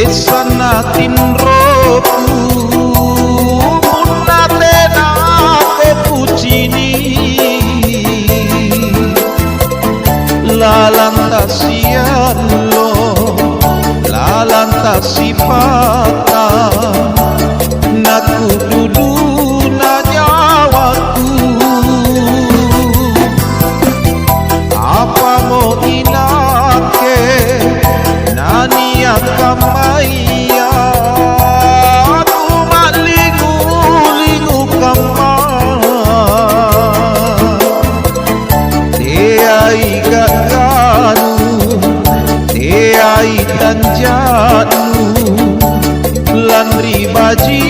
Desa natin roku munate na ke pucini lalanta sialo lalanta sipata naku dudu na nyawaku apa mo inake nania kamaya aku malingu-lingu kama teai gaganu teai tanjanu landri baji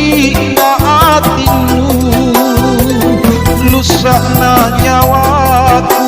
maatinu lusakna nyawaku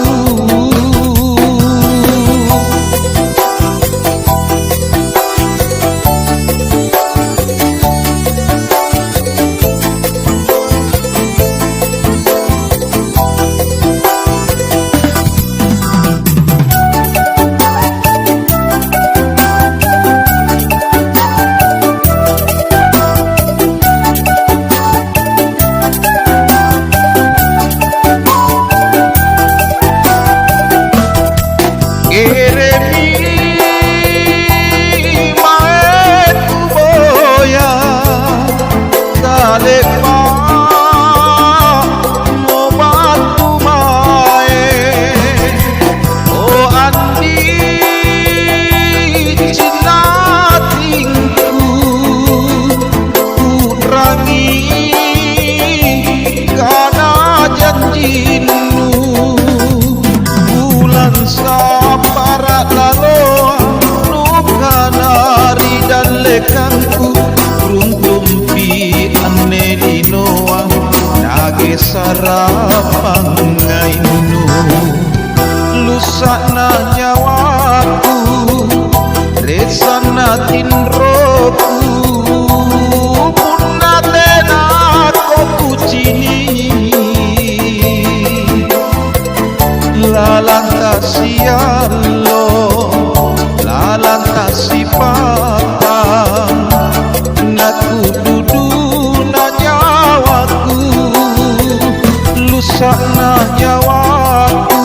kanku runtum pi anelinoa nage sarapangai nu lusakna nyawaku resana tinroku punate na ko pucini lalanta sialo lalanta sipata naku dudu na nyawaku lusakna nyawaku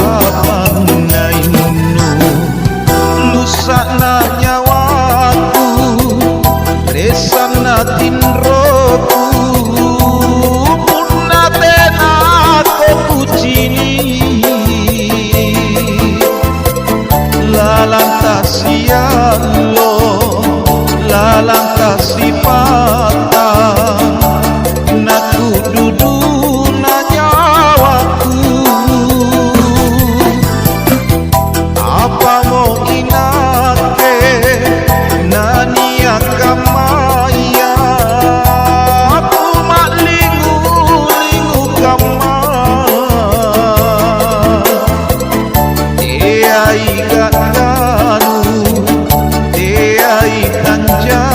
sarapangai nunu lusakna nyawaku resana tinroku punate na ko pucini lalanta sialo lalanta sipata naku dudu na nyawaku apa mo inake nania kamaya aku malingu-lingu kama teai gaganu teai tanjanu